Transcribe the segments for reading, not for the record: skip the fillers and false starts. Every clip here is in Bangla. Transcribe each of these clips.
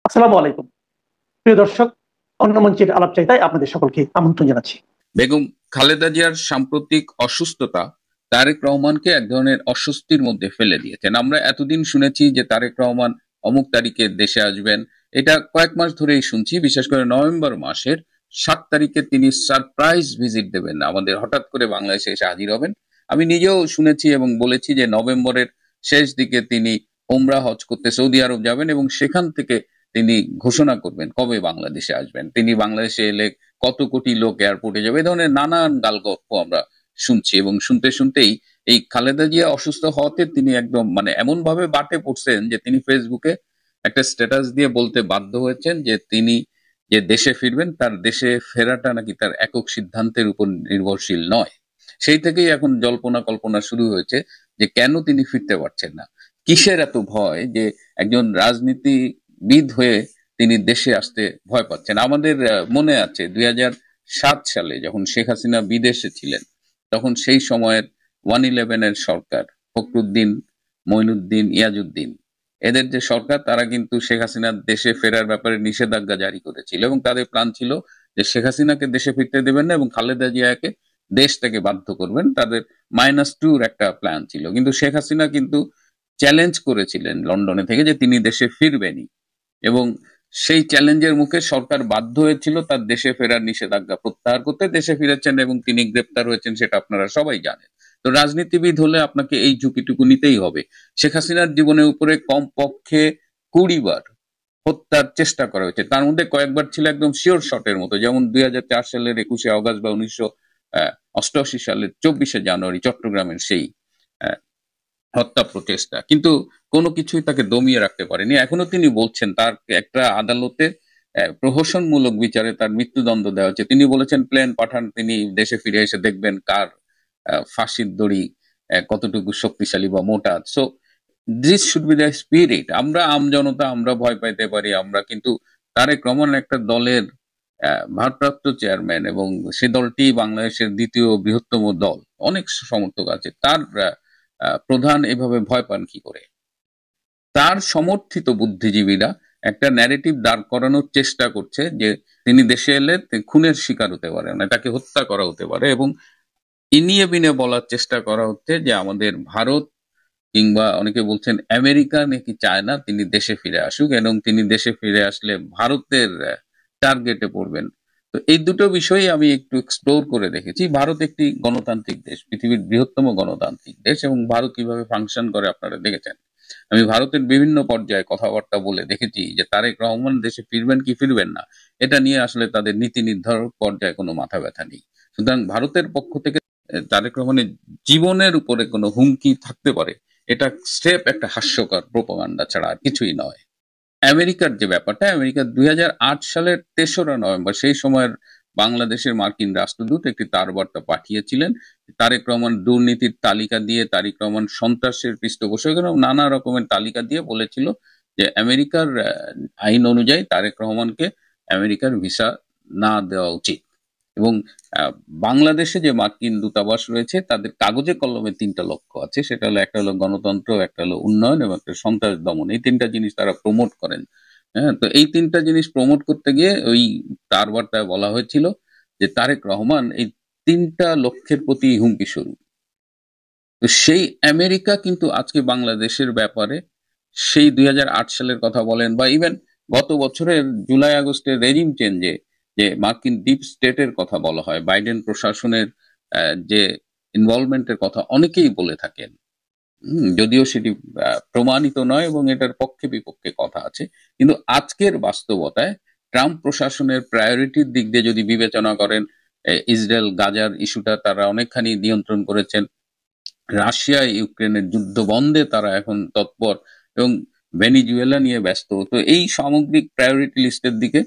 আসসালামু আলাইকুম। প্রিয় দর্শক, অন্য মঞ্চের আলাপচারিতায় আপনাদের সকলকে আমন্ত্রণ জানাচ্ছি। বেগম খালেদা জিয়ার সাম্প্রতিক অসুস্থতা তারেক রহমানকে এক ধরনের অস্বস্তির মধ্যে ফেলে দিয়েছেন। আমরা এতদিন শুনেছি যে তারেক রহমান অমুক তারিখে দেশে আসবেন, এটা কয়েক মাস ধরেই শুনছি। বিশেষ করে নভেম্বর মাসের 7 তারিখে তিনি সারপ্রাইজ ভিজিট দেবেন, আমাদের হঠাৎ করে বাংলাদেশে এসে হাজির হবেন। আমি নিজেও শুনেছি এবং বলেছি যে নভেম্বরের শেষ দিকে তিনি ওমরা হজ করতে সৌদি আরব যাবেন এবং সেখান থেকে তিনি ঘোষণা করবেন কবে বাংলাদেশে আসবেন। তিনি বাংলাদেশে এলে কত কোটি লোক এয়ারপোর্টে যাবে, এই ধরনের নানান গালগপ্প আমরা শুনছি। এবং শুনতে শুনতেই এই খালেদা জিয়া অসুস্থ হওয়াতে তিনি একদম এমন ভাবে বাটে পড়ছেন যে তিনি ফেসবুকে একটা স্ট্যাটাস দিয়ে বলতে বাধ্য হয়েছেন যে তিনি যে দেশে ফিরবেন, তার দেশে ফেরাটা নাকি তার একক সিদ্ধান্তের উপর নির্ভরশীল নয়। সেই থেকেই এখন জল্পনা কল্পনা শুরু হয়েছে যে কেন তিনি ফিরতে পারছেন না, কিসের এত ভয় যে একজন রাজনীতিবিদ হয়ে তিনি দেশে আসতে ভয় পাচ্ছেন। আমাদের মনে আছে 2007 সালে যখন শেখ হাসিনা বিদেশে ছিলেন, তখন সেই সময়ের 111-এর সরকার, ফখরুদ্দিন, মঈনুদ্দিন, ইয়াজউদ্দিন, এদের যে সরকার, তারা কিন্তু শেখ হাসিনার দেশে ফেরার ব্যাপারে নিষেধাজ্ঞা জারি করেছিল এবং তাদের প্ল্যান ছিল যে শেখ হাসিনাকে দেশে ফিরতে দেবেন না এবং খালেদা জিয়াকে দেশ থেকে বাধ্য করবেন। তাদের -2 একটা প্ল্যান ছিল, কিন্তু শেখ হাসিনা কিন্তু চ্যালেঞ্জ করেছিলেন লন্ডনে থেকে যে তিনি দেশে ফিরবেনই। এবং সেই চ্যালেঞ্জের মুখে সরকার বাধ্য হয়েছিল তার দেশে ফেরার নিষেধাজ্ঞা প্রত্যাহার করতে। দেশে ফিরেছেন এবং তিনি গ্রেপ্তার হয়েছেন, সেটা আপনারা সবাই জানেন। তো রাজনীতিবিদ হলে আপনাকে এই ঝুঁকিটুকু নিতেই হবে। শেখ হাসিনার জীবনের উপরে কমপক্ষে 20 বার হত্যার চেষ্টা করা হয়েছে, তার মধ্যে কয়েকবার ছিল একদম শিওর শটের মতো, যেমন 2004 সালের 21শে অগস্ট বা 1988 সালের 24শে জানুয়ারি চট্টগ্রামের সেই হত্যা প্রচেষ্টা। কিন্তু কোনো কিছুই তাকে দমিয়ে রাখতে পারেনি। এখনো তিনি বলছেন তার একটা আদালতে প্রহসনমূলক বিচারে তার মৃত্যুদণ্ড দেওয়া হচ্ছে। তিনি বলেছেন প্লেন পাঠান, তিনি দেশে ফিরে এসে দেখবেন কার ফাঁসির দড়ি কতটুকু শক্তিশালী বা মোটা। So this should be the spirit. আমরা আমজনতা আমরা ভয় পাইতে পারি, আমরা কিন্তু তারেক রহমান একটা দলের ভারপ্রাপ্ত চেয়ারম্যান এবং সে দলটি বাংলাদেশের দ্বিতীয় বৃহত্তম দল, অনেক সমর্থক আছে। তার প্রধান এভাবে ভয় পান কি করে? তার সমর্থিত বুদ্ধিজীবীরা একটা ন্যারেটিভ দাঁড় করানোর চেষ্টা করছে যে তিনি দেশে এলে খুনের শিকার হতে পারে, তাকে হত্যা করা হতে পারে। এবং ইনিয়ে বিনে বলার চেষ্টা করা হচ্ছে যে আমাদের ভারত কিংবা অনেকে বলছেন আমেরিকা নাকি চায় না তিনি দেশে ফিরে আসুক এবং তিনি দেশে ফিরে আসলে ভারতের টার্গেটে পড়বেন। তো এই দুটো বিষয় আমি একটু এক্সপ্লোর করে দেখেছি। ভারত একটি গণতান্ত্রিক দেশ, পৃথিবীর বৃহত্তম গণতান্ত্রিক দেশ, এবং ভারত কিভাবে ফাংশন করে আপনারা দেখেছেন। আমি ভারতের বিভিন্ন পর্যায়ে কথাবার্তা বলে দেখেছি যে তারেক রহমান দেশে ফিরবেন কি ফিরবেন না, এটা নিয়ে আসলে তাদের নীতি নির্ধারক পর্যায়ে কোনো মাথা ব্যথা নেই। সুতরাং ভারতের পক্ষ থেকে তারেক রহমানের জীবনের উপরে কোনো হুমকি থাকতে পারে, এটা স্রেফ একটা হাস্যকর প্রোপাগান্ডা ছাড়া আর কিছুই নয়। আমেরিকার যে ব্যাপারটা, আমেরিকা 2008 সালের 3রা নভেম্বর, সেই সময়ের বাংলাদেশের মার্কিন রাষ্ট্রদূত একটি তার বার্তা পাঠিয়েছিলেন। তারেক রহমান দুর্নীতির তালিকা দিয়ে, তারেক রহমান সন্ত্রাসের পৃষ্ঠপোষক এবং নানা রকমের তালিকা দিয়ে বলেছিল যে আমেরিকার আইন অনুযায়ী তারেক রহমানকে আমেরিকার ভিসা না দেওয়া উচিত। এবং বাংলাদেশে যে মার্কিন দূতাবাস রয়েছে তাদের কাগজে কলমে 3টা লক্ষ্য আছে, সেটা হলো একটা হলো গণতন্ত্র, একটা হলো উন্নয়ন এবং একটা সন্ত্রাস দমন। এই 3টা জিনিস তারা প্রমোট করেন। হ্যাঁ, তো এই 3টা জিনিস প্রমোট করতে গিয়ে ওই তার বার্তায় বলা হয়েছিল যে তারেক রহমান এই 3টা লক্ষ্যের প্রতি হুমকি স্বরূপ। তো সেই আমেরিকা কিন্তু আজকে বাংলাদেশের ব্যাপারে সেই 2008 সালের কথা বলেন বা ইভেন গত বছরের জুলাই আগস্টের রেজিম চেঞ্জে যে মার্কিন ডিপ স্টেটের কথা বলা হয়, বাইডেন প্রশাসনের যে ইনভলভমেন্টের কথা অনেকেই বলে থাকেন, যদিও সেটি প্রমাণিত নয় এবং এটার পক্ষে বিপক্ষে কথা আছে। কিন্তু আজকের বাস্তবতায় ট্রাম্প প্রশাসনের প্রায়োরিটির দিক দিয়ে যদি বিবেচনা করেন, ইসরায়েল গাজার ইস্যুটা তারা অনেকখানি নিয়ন্ত্রণ করেছেন, রাশিয়া ইউক্রেনের যুদ্ধ বন্ধে তারা এখন তৎপর এবং ভেনিজুয়েলা নিয়ে ব্যস্ত। তো এই সামগ্রিক প্রায়োরিটি লিস্টের দিকে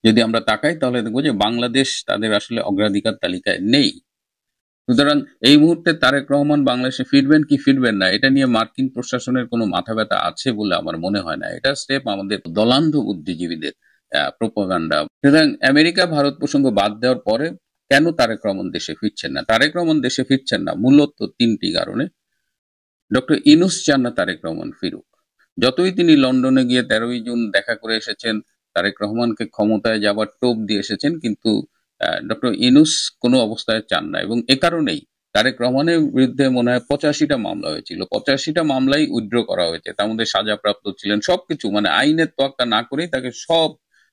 যদি আমরা তাকাই তাহলে দেখবো যে বাংলাদেশ তাদের আসলে অগ্রাধিকার তালিকায় নেই। সুতরাং এই মুহূর্তে তারেক রহমান বাংলাদেশে ফিরবেন কি ফিরবেন না, এটা নিয়ে মার্কিন প্রশাসনের কোনো মাথা ব্যথা আছে বলে আমার মনে হয় না। এটা স্টেপ আমাদের দলান্ধ বুদ্ধিজীবীদের প্রোপাগান্ডা। সুতরাং আমেরিকা ভারত প্রসঙ্গ বাদ দেওয়ার পরে কেন তারেক রহমান দেশে ফিরছেন না? তারেক রহমান দেশে ফিরছেন না মূলত 3টি কারণে। ডক্টর ইউনূস চান না তারেক রহমান ফিরুক। যতই তিনি লন্ডনে গিয়ে 13ই জুন দেখা করে এসেছেন, তারেক রহমানকে ক্ষমতায় যাবার টোপ দিয়ে এসেছেন, কিন্তু ডক্টর ইউনূস কোনো অবস্থায় চান না। এবং এ কারণেই তারেক রহমানের বিরুদ্ধে মনে হয় 85টা মামলা হয়েছিল, 85টা মামলাই উইথড্র করা হয়েছে, তার মধ্যে সাজাপ্রাপ্ত ছিলেন, সবকিছু মানে আইনের তোয়াক্কা না করেই তাকে সব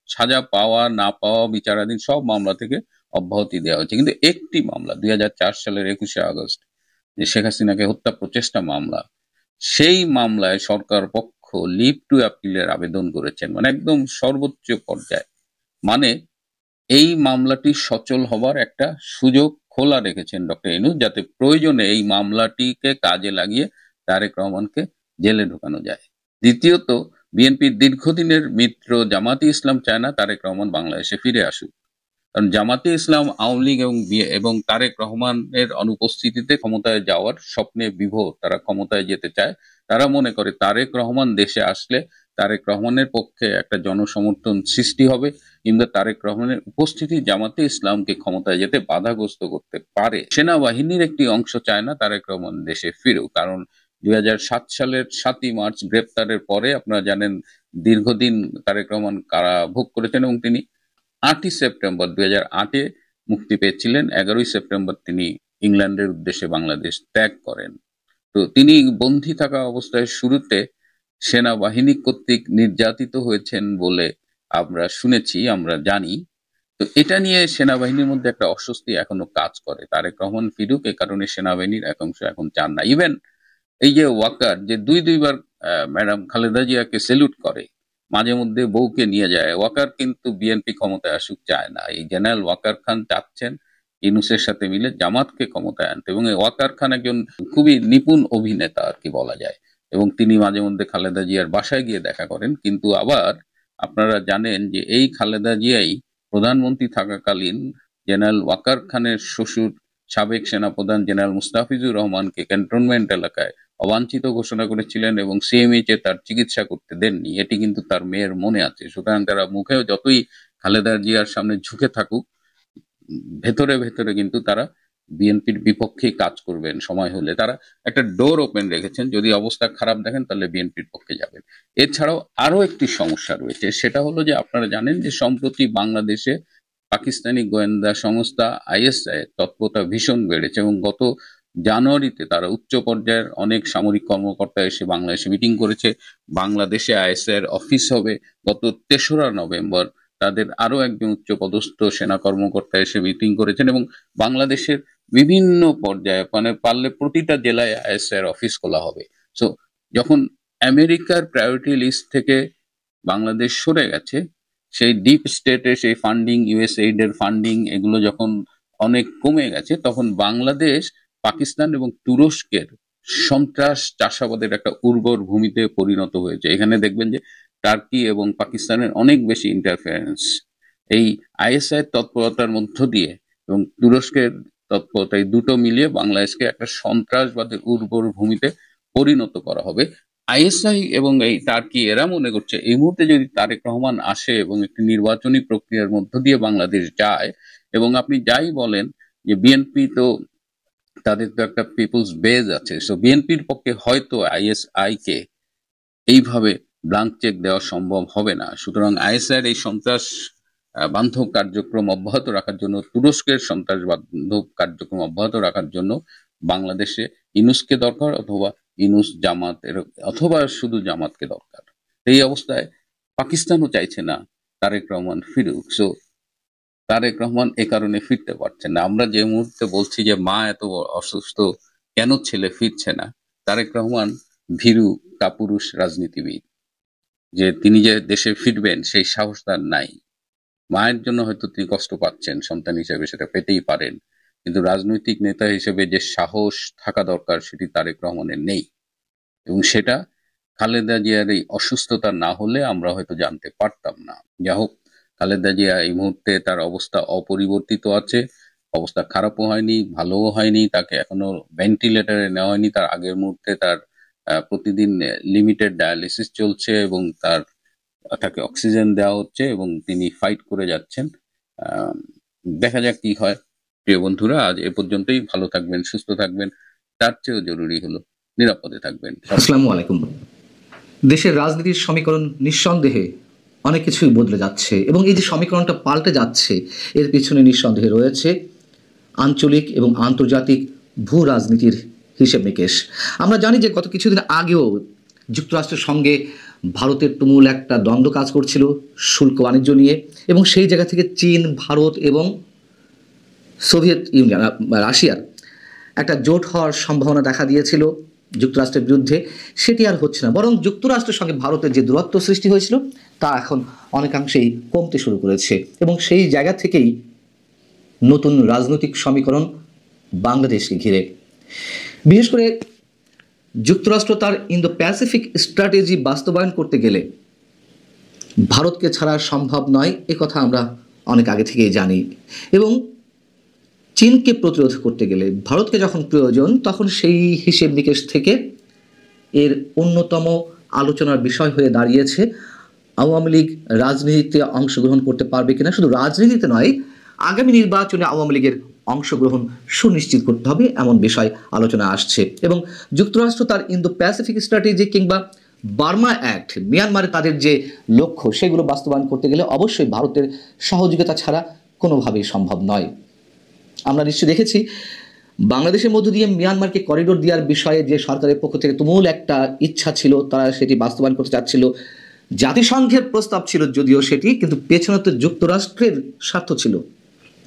সাজা পাওয়া না পাওয়া বিচারাধীন সব মামলা থেকে অব্যাহতি দেওয়া হয়েছে। কিন্তু একটি মামলা 2004 সালের 21শে আগস্ট, যে শেখ হাসিনাকে হত্যা প্রচেষ্টা মামলা, সেই মামলায় সরকার পক্ষ লিভ টু অ্যাপিলের আবেদন করেছেন, মানে একদম সর্বোচ্চ পর্যায়ে। মানে এই মামলাটি সচল হবার একটা সুযোগ খোলা রেখেছেন ডক্টর ইউনূস, যাতে প্রয়োজনে এই মামলাটিকে কাজে লাগিয়ে তারেক রহমানকে জেলে ঢোকানো যায়। দ্বিতীয়ত, বিএনপির দীর্ঘদিনের মিত্র জামাতি ইসলাম চায় না তারেক রহমান বাংলাদেশে ফিরে আসুক। কারণ জামাতে ইসলাম, আওয়ামী লীগ এবং তারেক রহমানের অনুপস্থিতিতে ক্ষমতায় যাওয়ার স্বপ্নে বিভোর। তারা ক্ষমতায় যেতে চায়। তারা মনে করে তারেক রহমান দেশে আসলে তারেক রহমানের পক্ষে একটা জনসমর্থন সৃষ্টি হবে, কিংবা তারেক রহমানের উপস্থিতি জামাতে ইসলামকে ক্ষমতায় যেতে বাধাগ্রস্ত করতে পারে। সেনাবাহিনীর একটি অংশ চায় না তারেক রহমান দেশে ফিরুক, কারণ 2007 সালের 7ই মার্চ গ্রেপ্তারের পরে আপনারা জানেন দীর্ঘদিন তারেক রহমান কারাভোগ করেছেন, এবং তিনি 8ই সেপ্টেম্বর 2008-এ মুক্তি পেয়েছিলেন। 11ই সেপ্টেম্বর তিনি ইংল্যান্ডের উদ্দেশ্যে বাংলাদেশ ত্যাগ করেন। তো তিনি বন্দী থাকা অবস্থায় শুরুতে সেনাবাহিনী কর্তৃক নির্যাতিত হয়েছেন বলে আমরা শুনেছি, আমরা জানি। তো এটা নিয়ে সেনাবাহিনীর মধ্যে একটা অস্বস্তি এখনো কাজ করে। তারেক রহমান ফিরুক, এ কারণে সেনাবাহিনীর একাংশ এখন চান না। ইভেন এই যে ওয়াকার, যে দুইবার ম্যাডাম খালেদা জিয়াকে সেলুট করে, মাঝে মধ্যে বউকে নিয়ে যায়, ওয়াকার কিন্তু বিএনপি ক্ষমতায় আসুক চায় না। এই জেনারেল ওয়াকার খান চাচ্ছেন ইউনূসের সাথে মিলে জামাতকে ক্ষমতায় আনতে, এবং এই ওয়াকার খান একজন খুবই নিপুণ অভিনেতা আর কি বলা যায়, এবং তিনি মাঝে মধ্যে খালেদা জিয়ার বাসায় গিয়ে দেখা করেন। কিন্তু আবার আপনারা জানেন যে এই খালেদা জিয়াই প্রধানমন্ত্রী থাকাকালীন জেনারেল ওয়াকার খানের শ্বশুর সাবেক সেনাপ্রধান জেনারেল মুস্তাফিজুর রহমানকে ক্যান্টনমেন্ট এলাকায় অবাঞ্ছিত ঘোষণা করেছিলেন এবং সিএমএইচে তার চিকিৎসা করতে দেননি। এটি কিন্তু তার মেয়ের মনে আছে। সুতরাং তারা মুখেও যতই খালেদা জিয়ার সামনে ঝুঁকে থাকুক, ভেতরে ভেতরে কিন্তু তারা বিএনপির বিপক্ষে কাজ করবেন। সময় হলে তারা একটা ডোর ওপেন রেখেছেন, যদি অবস্থা খারাপ দেখেন তাহলে বিএনপির পক্ষে যাবেন। এছাড়াও আরো একটি সমস্যা রয়েছে, সেটা হলো যে আপনারা জানেন যে সম্প্রতি বাংলাদেশে পাকিস্তানি গোয়েন্দা সংস্থা আইএসআই তৎপরতা ভীষণ বেড়েছে, এবং গত জানুয়ারিতে তারা উচ্চ পর্যায়ের অনেক সামরিক কর্মকর্তা এসে বাংলাদেশে মিটিং করেছে। বাংলাদেশে আইএসআই এর অফিস হবে। গত 3রা নভেম্বর তাদের আরো একজন উচ্চপদস্থ সেনা কর্মকর্তা এসে মিটিং করেছেন, এবং বাংলাদেশের বিভিন্ন পর্যায়ে, মানে পারলে প্রতিটা জেলায় আইএসআই এর অফিস খোলা হবে। সো যখন আমেরিকার প্রায়োরিটি লিস্ট থেকে বাংলাদেশ সরে গেছে, সেই ডিপ স্টেটের সেই ফান্ডিং, ইউএসএইড এর ফান্ডিং, এগুলো যখন অনেক কমে গেছে, তখন বাংলাদেশ পাকিস্তান এবং তুরস্কের সন্ত্রাস চাষাবাদের একটা উর্বর ভূমিতে পরিণত হয়েছে। এখানে দেখবেন যে টার্কি এবং পাকিস্তানের অনেক বেশি ইন্টারফারেন্স এই আইএসআই তৎপরতার মধ্য দিয়ে এবং তুরস্কের তৎপরতা, এই দুটো মিলিয়ে বাংলাদেশকে একটা সন্ত্রাসবাদের উর্বর ভূমিতে পরিণত করা হবে। আইএসআই এবং এই টার্কি এরা মনে করছে এই মুহূর্তে যদি তারেক রহমান আসে এবং একটি নির্বাচনী প্রক্রিয়ার মধ্য দিয়ে বাংলাদেশ যায়, এবং আপনি যাই বলেন যে বিএনপি তো তাদের তো একটা পিপলস বেজ আছে, সো বিএনপির পক্ষে হয়তো আইএসআই কে এইভাবে ব্লাঙ্ক চেক দেওয়া সম্ভব হবে না। সুতরাং আইএসআইয়ের এই সন্ত্রাস বান্ধব কার্যক্রম অব্যাহত রাখার জন্য, তুরস্কের সন্ত্রাস বান্ধব কার্যক্রম অব্যাহত রাখার জন্য বাংলাদেশে ইউনূসকে দরকার, অথবা ইউনূস জামাত, অথবা শুধু জামাতকে দরকার। এই অবস্থায় পাকিস্তানও চাইছে না তারেক রহমান ফিরুক। সো তারেক রহমান এ কারণে ফিরতে পারছেন না। আমরা যে মুহূর্তে বলছি যে মা এত অসুস্থ, কেন ছেলে ফিরছে না, তারেক রহমান ভীরু কাপুরুষ রাজনীতিবিদ, যে তিনি যে দেশে ফিরবেন সেই সাহস তার নাই। মায়ের জন্য হয়তো তিনি কষ্ট পাচ্ছেন, সন্তান হিসেবে সেটা পেতেই পারেন, কিন্তু রাজনৈতিক নেতা হিসেবে যে সাহস থাকা দরকার সেটি তারেক রহমানের নেই, এবং সেটা খালেদা জিয়ার এই অসুস্থতা না হলে আমরা হয়তো জানতে পারতাম না। যা হোক, খালেদা জিয়া এই মুহূর্তে তার অবস্থা অপরিবর্তিত আছে, অবস্থা খারাপও হয়নি, ভালোও হয়নি, তাকে এখনো ভেন্টিলেটরে নেওয়া হয়নি। তার আগের মুহূর্তে তার প্রতিদিন লিমিটেড ডায়ালিসিস চলছে, এবং তাকে অক্সিজেন দেওয়া হচ্ছে, এবং তিনি ফাইট করে যাচ্ছেন। দেখা যাক কি হয়। প্রিয় বন্ধুরা, আজ এ পর্যন্তই। ভালো থাকবেন, সুস্থ থাকবেন, তার চেয়েও জরুরি হলো নিরাপদে থাকবেন। আসসালামু আলাইকুম। দেশের রাজনীতির সমীকরণ নিঃসন্দেহে অনেক কিছুই বদলে যাচ্ছে এবং এই যে সমীকরণটা পাল্টে যাচ্ছে এর পিছনে নিঃসন্দেহে রয়েছে আঞ্চলিক এবং আন্তর্জাতিক ভূ রাজনীতির হিসেব নিকেশ। আমরা জানি যে গত কিছুদিন আগেও যুক্তরাষ্ট্রের সঙ্গে ভারতের তুমুল একটা দ্বন্দ্ব কাজ করছিল শুল্ক বাণিজ্য নিয়ে, এবং সেই জায়গা থেকে চীন, ভারত এবং সোভিয়েত ইউনিয়ন রাশিয়ার একটা জোট হওয়ার সম্ভাবনা দেখা দিয়েছিল যুক্তরাষ্ট্রের বিরুদ্ধে। সেটি আর হচ্ছে না, বরং যুক্তরাষ্ট্রের সঙ্গে ভারতের যে দূরত্ব সৃষ্টি হয়েছিল তা এখন অনেকাংশেই কমতে শুরু করেছে, এবং সেই জায়গা থেকেই নতুন রাজনৈতিক সমীকরণ বাংলাদেশকে ঘিরে। বিশেষ করে যুক্তরাষ্ট্র তার ইন্দো প্যাসিফিক স্ট্র্যাটেজি বাস্তবায়ন করতে গেলে ভারতকে ছাড়া সম্ভব নয়, কথা আমরা অনেক আগে থেকেই জানি। এবং চীনকে প্রতিরোধ করতে গেলে ভারতকে যখন প্রয়োজন তখন সেই হিসেব নিকেশ থেকে এর অন্যতম আলোচনার বিষয় হয়ে দাঁড়িয়েছে আওয়ামী লীগ রাজনীতিতে অংশগ্রহণ করতে পারবে কিনা। শুধু রাজনীতিতে নয়, আগামী নির্বাচনে আওয়ামী লীগের অংশগ্রহণ সুনিশ্চিত করতে হবে, এমন বিষয় আলোচনা আসছে। এবং যুক্তরাষ্ট্র তার ইন্দো প্যাসিফিক স্ট্র্যাটেজি কিংবা বার্মা অ্যাক্ট, মিয়ানমারে তাদের যে লক্ষ্য সেগুলো বাস্তবায়ন করতে গেলে অবশ্যই ভারতের সহযোগিতা ছাড়া কোনোভাবেই সম্ভব নয়। আমরা নিশ্চয়ই দেখেছি বাংলাদেশের মধ্য দিয়ে মিয়ানমারকে করিডোর দেওয়ার বিষয়ে যে সরকারের পক্ষ থেকে তুমুল একটা ইচ্ছা ছিল, তারা সেটি বাস্তবায়ন করতে চাচ্ছিল। জাতিসংঘের প্রস্তাব ছিল যদিও সেটি, কিন্তু পেছনে তো যুক্তরাষ্ট্রের স্বার্থ ছিল,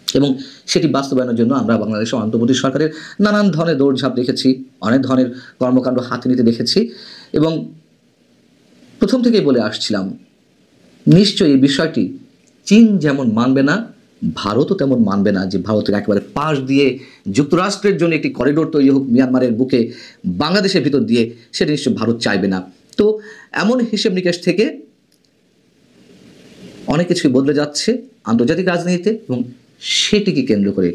এবং সেটি বাস্তবায়নের জন্য আমরা বাংলাদেশের অন্তর্বর্তী সরকারের নানান ধরনের দৌড়ঝাঁপ দেখেছি, অনেক ধরনের কর্মকাণ্ড হাতে নিতে দেখেছি। এবং প্রথম থেকেই বলে আসছিলাম নিশ্চয়ই এই বিষয়টি চীন যেমন মানবে না, ভারতও তেমন মানবে না যে ভারতের একেবারে পাশ দিয়ে যুক্তরাষ্ট্রের জন্য একটি করিডোর তৈরি হোক মিয়ানমারের বুকে, বাংলাদেশের ভিতর দিয়ে, সেটা নিশ্চয়ই ভারত চাইবে না। তো এমন হিসেব নিকেশ থেকে অনেক কিছুই বদলে যাচ্ছে আন্তর্জাতিক রাজনীতিতে, এবং সেটিকে কেন্দ্র করে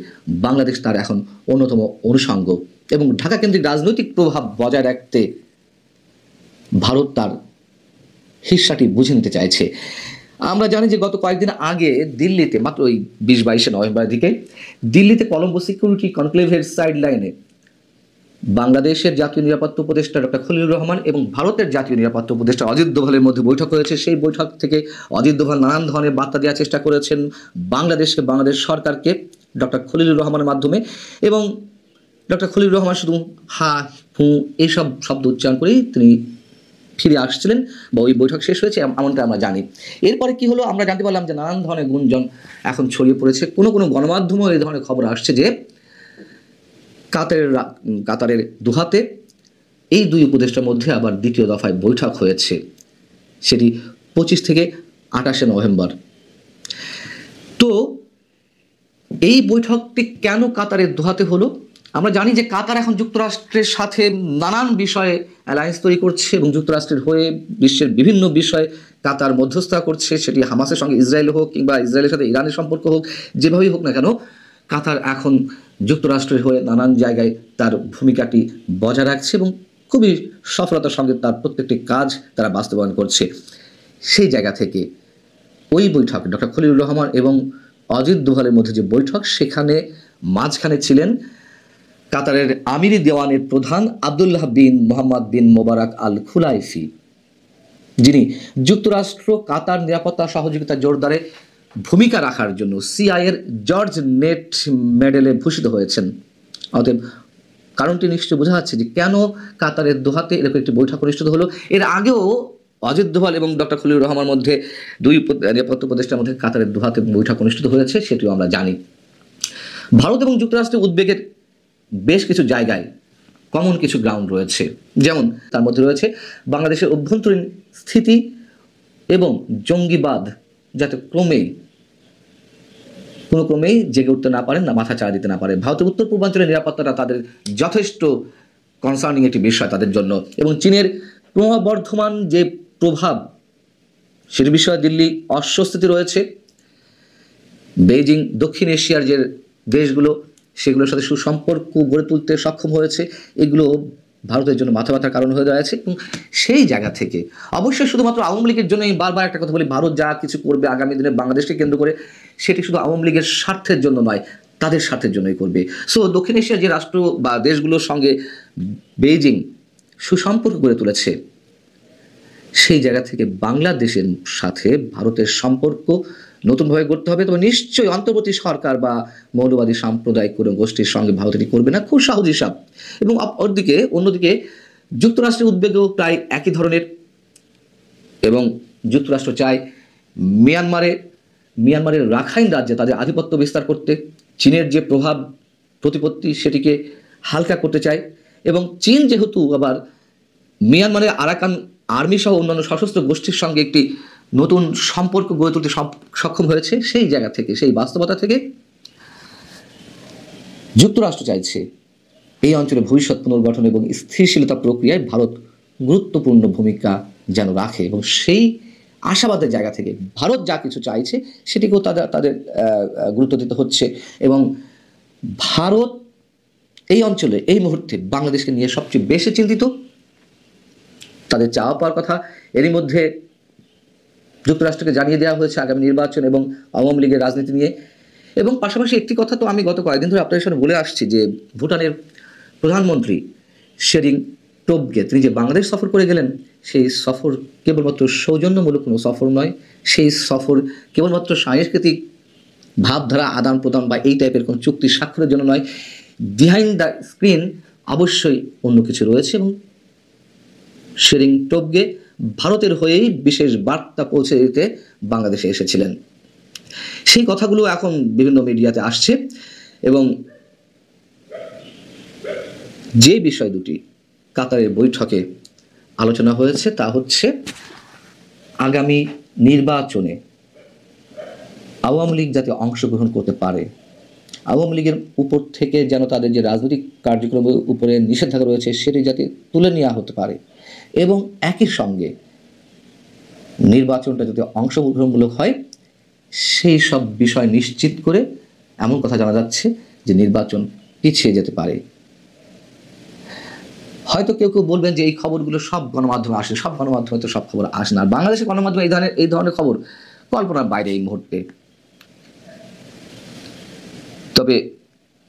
বাংলাদেশ তার এখন অন্যতম অনুষঙ্গ, এবং ঢাকা কেন্দ্রিক রাজনৈতিক প্রভাব বজায় রাখতে ভারত তার হিস্সাটি বুঝে নিতে চাইছে। আমরা জানি যে গত কয়েকদিন আগে দিল্লিতে, মাত্র ওই 20-22 নভেম্বরের দিকে দিল্লিতে কলম্বো সিকিউরিটি কনক্লেভের সাইড লাইনে বাংলাদেশের জাতীয় নিরাপত্তা উপদেষ্টা ডক্টর খলিলুর রহমান এবং ভারতের জাতীয় নিরাপত্তা উপদেষ্টা অজিত দোভালের মধ্যে বৈঠক হয়েছে। সেই বৈঠক থেকে অজিত দোভাল নানান ধরনের বার্তা দেওয়ার চেষ্টা করেছেন বাংলাদেশকে, বাংলাদেশ সরকারকে ডক্টর খলিলুর রহমানের মাধ্যমে, এবং ডক্টর খলিলুর রহমান শুধু হা হু এইসব শব্দ উচ্চারণ করেই তিনি ফিরে আসছিলেন, বা ওই বৈঠক শেষ হয়েছে এমনটা আমরা জানি। এরপরে কি হলো আমরা জানতে পারলাম যে নানান ধরনের গুঞ্জন এখন ছড়িয়ে পড়েছে। কোনো কোনো গণমাধ্যমেও এই ধরনের খবর আসছে যে কাতারের দোহাতে এই দুই উপদেষ্টার মধ্যে আবার দ্বিতীয় দফায় বৈঠক হয়েছে, সেটি 25 থেকে 28 নভেম্বর। তো এই বৈঠকটি কেন কাতারের দোহাতে হলো? আমরা জানি যে কাতার এখন যুক্তরাষ্ট্রের সাথে নানান বিষয়ে অ্যালায়েন্স তৈরি করছে, এবং যুক্তরাষ্ট্রের হয়ে বিশ্বের বিভিন্ন বিষয়ে কাতার মধ্যস্থতা করছে, সেটি হামাসের সঙ্গে ইসরায়েল হোক কিংবা ইসরায়েলের সাথে ইরানের সম্পর্ক হোক, যেভাবেই হোক না কেন কাতার এখন যুক্তরাষ্ট্রের হয়ে নানান জায়গায় তার ভূমিকাটি বজায় রাখছে, এবং খুবই সফলতার সঙ্গে তার প্রত্যেকটি কাজ তারা বাস্তবায়ন করছে। সেই জায়গা থেকে ওই বৈঠক ডক্টর খলিলুর রহমান এবং অজিত দোভালের মধ্যে যে বৈঠক, সেখানে মাঝখানে ছিলেন কাতারের আমিরি দেওয়ানের প্রধান আবদুল্লাহ বিন মোহাম্মদ বিন মোবারক আল খুলাইফি, যিনি যুক্তরাষ্ট্র কাতার নিরাপত্তা সহযোগিতা জোরদারে ভূমিকা রাখার জন্য সিআইএর জর্জ নেট মেডেলে ভূষিত হয়েছেন। অতএব কারণটি নিশ্চয় বোঝা যাচ্ছে যে কেন কাতারের দোহাতে এরকম একটি বৈঠক অনুষ্ঠিত হলো। এর আগেও অজিত দোভাল এবং ডক্টর খলিলুর রহমানের মধ্যে দুই নিরাপত্তা উপদেষ্টার মধ্যে কাতারের দোহাতে বৈঠক অনুষ্ঠিত হয়েছে, সেটিও আমরা জানি। ভারত এবং যুক্তরাষ্ট্রের উদ্বেগের বেশ কিছু জায়গায় কমন কিছু গ্রাউন্ড রয়েছে, যেমন তার মধ্যে রয়েছে বাংলাদেশের অভ্যন্তরীণ স্থিতি এবং জঙ্গিবাদ যাতে কোনো ক্রমেই জেগে উঠতে না পারেন, না মাথা চাড়া দিতে না পারে। ভারতের উত্তর পূর্বাঞ্চলের নিরাপত্তাটা তাদের যথেষ্ট কনসার্নিং একটি বিষয় তাদের জন্য, এবং চীনের ক্রমবর্ধমান যে প্রভাব সেটি বিষয়ে দিল্লি অস্বস্তিতে রয়েছে। বেইজিং দক্ষিণ এশিয়ার যে দেশগুলো সেগুলোর সাথে সুসম্পর্ক গড়ে তুলতে সক্ষম হয়েছে, এগুলো ভারতের জন্য মাথা ব্যথার কারণ হয়ে দাঁড়াচ্ছে। এবং সেই জায়গা থেকে অবশ্যই শুধুমাত্র আওয়ামী লীগের জন্য আমি বারবার একটা কথা বলি, ভারত যা কিছু করবে আগামী দিনে বাংলাদেশকে কেন্দ্র করে সেটি শুধু আওয়ামী লীগের স্বার্থের জন্য নয়, তাদের স্বার্থের জন্যই করবে। সো দক্ষিণ এশিয়ার যে রাষ্ট্র বা দেশগুলোর সঙ্গে বেইজিং সুসম্পর্ক গড়ে তুলেছে, সেই জায়গা থেকে বাংলাদেশের সাথে ভারতের সম্পর্ক নতুনভাবে গড়তে হবে। তবে নিশ্চয়ই অন্তর্বর্তী সরকার বা মৌলবাদী সাম্প্রদায়িক কোনো গোষ্ঠীর সঙ্গে ভারত এটি করবে না, খুব সহজ হিসাব। এবং অন্যদিকে যুক্তরাষ্ট্রের উদ্বেগও প্রায় একই ধরনের, এবং যুক্তরাষ্ট্র চায় মিয়ানমারের রাখাইন রাজ্যে তাদের আধিপত্য বিস্তার করতে, চীনের যে প্রভাব প্রতিপত্তি সেটিকে হালকা করতে চায়। এবং চীন যেহেতু আবার মিয়ানমারের আরাকান আর্মি সহ অন্যান্য সশস্ত্র গোষ্ঠীর সঙ্গে একটি নতুন সম্পর্ক গড়ে তুলতে সক্ষম হয়েছে, সেই জায়গা থেকে, সেই বাস্তবতা থেকে যুক্তরাষ্ট্র চাইছে এই অঞ্চলে ভবিষ্যৎ পুনর্গঠন এবং স্থিতিশীলতা প্রক্রিয়ায় ভারত গুরুত্বপূর্ণ ভূমিকা যেন রাখে। এবং সেই আশাবাদের জায়গা থেকে ভারত যা কিছু চাইছে সেটিকেও তাদের গুরুত্ব দিতে হচ্ছে। এবং ভারত এই অঞ্চলে এই মুহূর্তে বাংলাদেশকে নিয়ে সবচেয়ে বেশি চিন্তিত। তাদের চাওয়া পাওয়ার কথা এরই মধ্যে যুক্তরাষ্ট্রকে জানিয়ে দেওয়া হয়েছে আগামী নির্বাচন এবং আওয়ামী লীগের রাজনীতি নিয়ে। এবং পাশাপাশি একটি কথা তো আমি গত কয়েকদিন ধরে আপনাদের সামনে বলে আসছি যে ভুটানের প্রধানমন্ত্রী শেরিং টোবগে তিনি যে বাংলাদেশ সফর করে গেলেন, সেই সফর কেবলমাত্র সৌজন্যমূলক কোনো সফর নয়, সেই সফর কেবলমাত্র সাংস্কৃতিক ভাবধারা আদান প্রদান বা এই টাইপের কোনো চুক্তি স্বাক্ষরের জন্য নয়। বিহাইন্ড দ্য স্ক্রিন অবশ্যই অন্য কিছু রয়েছে। এবং শেরিং টোবগে ভারতের হয়েই বিশেষ বার্তা পৌঁছে দিতে বাংলাদেশে এসেছিলেন। সেই কথাগুলো এখন বিভিন্ন মিডিয়াতে আসছে। এবং যে বিষয় দুটি কাতারের বৈঠকে আলোচনা হয়েছে তা হচ্ছে আগামী নির্বাচনে আওয়ামী লীগ যাতে অংশগ্রহণ করতে পারে, আওয়ামী লীগের উপর থেকে যেন তাদের যে রাজনৈতিক কার্যক্রমের উপরে নিষেধাজ্ঞা রয়েছে সেটি যাতে তুলে নেওয়া হতে পারে, এবং একই সঙ্গে নির্বাচনটা যদি অংশগ্রহণমূলক হয় সেই সব বিষয় নিশ্চিত করে এমন কথা জানা যাচ্ছে যে নির্বাচন পিছিয়ে যেতে পারে। হয়তো কেউ কেউ বলবেন যে এই খবরগুলো সব গণমাধ্যমে আসে, সব গণমাধ্যমে তো সব খবর আসে না। আর বাংলাদেশের গণমাধ্যমে এই ধরনের খবর কল্পনার বাইরে এই মুহূর্তে। তবে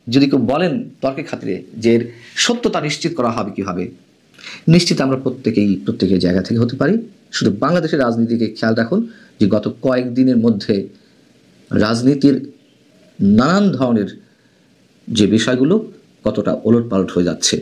যদি কেউ বলেন তর্কের খাতিরে যে এর সত্যতা নিশ্চিত করা হবে কীভাবে, নিশ্চিত আমরা প্রত্যেকের জায়গা থেকে হতে পারি। শুধু বাংলাদেশের রাজনীতিকে খেয়াল রাখুন যে গত কয়েকদিনের মধ্যে রাজনীতির নানান ধরনের যে বিষয়গুলো কতটা ওলটপালট হয়ে যাচ্ছে।